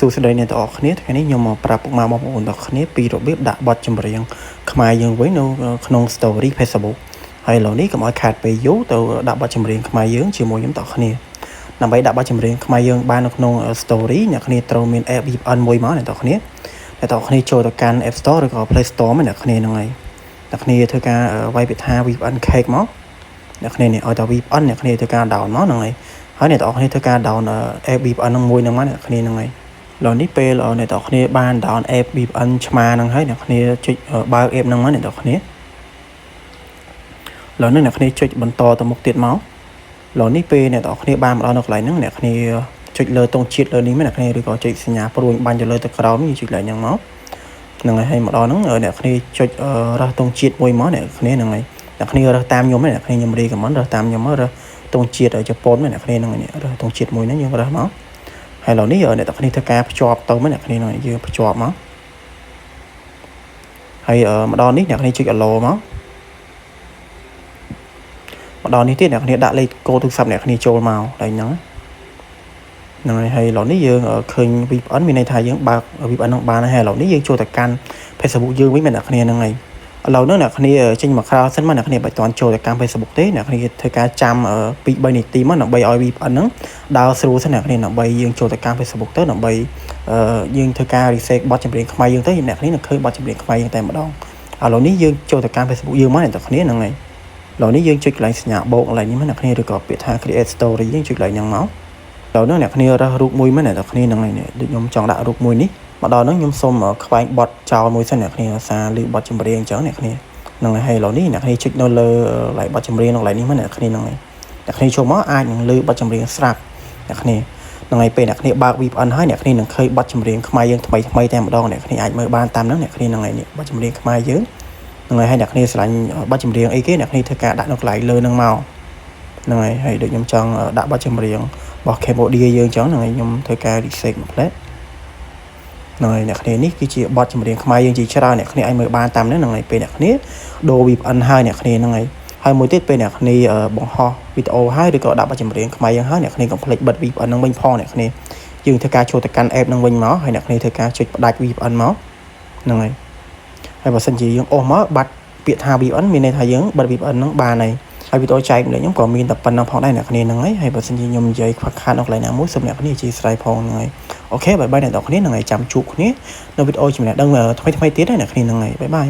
សួស្តីអ្នកទាំងអស់គ្នាថ្ងៃនេះខ្ញុំមកប្រាប់ពុកម៉ែបងប្អូនទាំងអស់គ្នាពីរបៀបដាក់បទចម្រៀងខ្មែរយើងវិញនៅក្នុង story Facebook ហើយឥឡូវនេះកុំឲ្យខាតពេលយូរទៅដាក់បទចម្រៀងខ្មែរយើងជាមួយខ្ញុំទាំងអស់គ្នាដើម្បីដាក់បទចម្រៀងខ្មែរយើងបាននៅក្នុង story អ្នកគ្នាត្រូវមាន app VPN មួយមកអ្នកទាំងអស់គ្នាអ្នកទាំងអស់គ្នាចូលទៅកាន់ App Store ឬក៏ Play Store មកអ្នកគ្នាហ្នឹងហើយអ្នកគ្នាធ្វើការវាយពាក្យថា VPN cake មកអ្នកគ្នានេះឲ្យតែ VPN អ្នកគ្នាធ្វើការ down មកហ្នឹងហើយអ្នកទាំងអស់គ្នាធ្វើការ down app VPN ហ្នឹងមួយហ្នឹងមកអ្នកគ្នាហ្នឹងហើយឥឡូវនេះពេលអ្នកទាំងអស់គ្នាបាន down app VPN ឆ្មាហ្នឹងហើយអ្នកគ្នាចុចបើក app ហ្នឹងមកអ្នកទាំងអស់គ្នាឥឡូវនេះអ្នកគ្នាចុចបន្តទៅមុខទៀតមកឥឡូវនេះពេលអ្នកទាំងអស់គ្នាបានមកដល់នៅកន្លែងហ្នឹងអ្នកគ្នាចុចលើទង់ជាតិលើនេះមកអ្នកគ្នាឬក៏ចុចសញ្ញាព្រួយបាញ់ទៅលើទៅក្រោមនេះចុចឡើងហ្នឹងមកហ្នឹងហើយមកដល់ហ្នឹងអ្នកគ្នាចុចរើសទង់ជាតិមួយមកអ្នកគ្នាហ្នឹងហើយអ្នកគ្នារើសតាមខ្ញុំអ្នកគ្នាខ្ញុំរីខមមិនរើសតាមខ្ញុំមករើសទង់ជាតិជប៉ុនអ្នកគ្នាហ្នឹងរើសទង់ជាតិមួយហ្នឹងយើងរើសមកហើយឥឡូវនេះអ្នកទាំងគ្នាធ្វើការភ្ជាប់ទៅអ្នកគ្នាហ្នឹងយើងភ្ជាប់មកហើយម្ដងនេះអ្នកគ្នាចុច allow មកម្ដងនេះទៀតអ្នកគ្នាដាក់លេខកូដទូរស័ព្ទអ្នកគ្នាចូលមកដល់ហ្នឹងហ្នឹងហើយឥឡូវនេះយើងឃើញ VPN មានន័យថាយើងបើក VPN ហ្នឹងបានហើយឥឡូវនេះយើងចូលទៅកាន់ Facebook យើងវិញអ្នកគ្នាហ្នឹងហើយឥឡូវនេះអ្នកគ្នាចេញមកក្រៅសិនមកអ្នកគ្នាមិនទាន់ចូលទៅកាន់ Facebook ទេអ្នកគ្នាធ្វើការចាំ2 3នាទីមកដើម្បីឲ្យ VPN ហ្នឹងដើរស្រួលសិនអ្នកគ្នាដើម្បីយើងចូលទៅកាន់ Facebook ទៅដើម្បីយើងធ្វើការ reset បទចម្រៀងខ្មែរយើងទៅអ្នកគ្នានឹងឃើញបទចម្រៀងខ្មែរយើងតែម្ដងឥឡូវនេះយើងចូលទៅកាន់ Facebook យើងមកអ្នកគ្នាហ្នឹងហើយឥឡូវនេះយើងចុចកន្លែងសញ្ញាបូកកន្លែងនេះមកអ្នកគ្នាឬក៏ពាក្យថា create story យើងចុចកន្លែងហ្នឹងមកឥឡូវនេះអ្នកគ្នារើសរូបមួយមកអ្នកគ្នាហ្នឹងហើយដូចខ្ញុំចង់ដាក់រូបមួយនេះមកដល់ហ្នឹងខ្ញុំសូមខ្វែងបត់ចោលមួយសិនអ្នកគ្នាសារឮបទចម្រៀងអញ្ចឹងអ្នកគ្នាហ្នឹងហើយឥឡូវនេះអ្នកគ្នាចុចនៅលើកន្លែងបទចម្រៀងនៅកន្លែងនេះមកអ្នកគ្នាហ្នឹងហើយអ្នកគ្នាចូលមកអាចនឹងឮបទចម្រៀងស្រាប់អ្នកគ្នាហ្នឹងហើយពេលអ្នកគ្នាបើក VPN ហើយអ្នកគ្នានឹងឃើញបទចម្រៀងខ្មែរយើងថ្មីតែម្ដងអ្នកគ្នាអាចមើលបានតាមហ្នឹងអ្នកគ្នាហ្នឹងហើយនេះបទចម្រៀងខ្មែរយើងហ្នឹងហើយអ្នកគ្នាស្រឡាញ់បទចម្រៀងអីគេអ្នកគ្នាធ្វើការដាក់នៅកន្លែងលើហ្នឹងមកហ្នឹងហើយដូចខ្ញុំចង់ដាក់បទចម្រៀងរបស់ Cambodia យើងអញ្ចឹងហ្នឹងហើយខ្ញុំធ្វើការ reset មួយផ្លែហ្នឹងហើយអ្នកគ្នានេះគឺជាបទចម្រៀងខ្មែរយើងជាច្រើនអ្នកគ្នាអាចមើលបានតាមហ្នឹងហើយពេលអ្នកគ្នាដូរ VPN ហើយអ្នកគ្នាហ្នឹងហើយមួយទៀតពេលអ្នកគ្នាបង្ហោះវីដេអូហើយឬក៏ដាក់បទចម្រៀងខ្មែរយើងហើយអ្នកគ្នាកុំភ្លេចបិទ VPN ហ្នឹងវិញផងអ្នកគ្នាយើងធ្វើការចូលទៅកាន់ app ហ្នឹងវិញមកហើយអ្នកគ្នាធ្វើការចុចផ្ដាច់ VPN មកហ្នឹងហើយបើសិនជាយើងអស់មកបាត់ពាក្យថា VPN មានន័យថាយើងបិទ VPN ហ្នឹងបានហើយវីដេអូចែកម្លែកខ្ញុំក៏មានតែប៉ុណ្្នឹងផងដែរអ្នកគ្នាហ្នឹងហើយបើសិនជាខ្ញុំនិយាយខ្វះខាតនៅកន្លែងណាមួយសូមអ្នកគ្នាអធិស្ឋានផងហ្នឹងហើយអូខេបាយបាយអ្នកនរគ្នាហ្នឹងហើយចាំជួបគ្នានៅវីដេអូចំណេះដឹងថ្មីៗទៀតណាអ្នកគ្នាហ្នឹងហើយបាយបាយ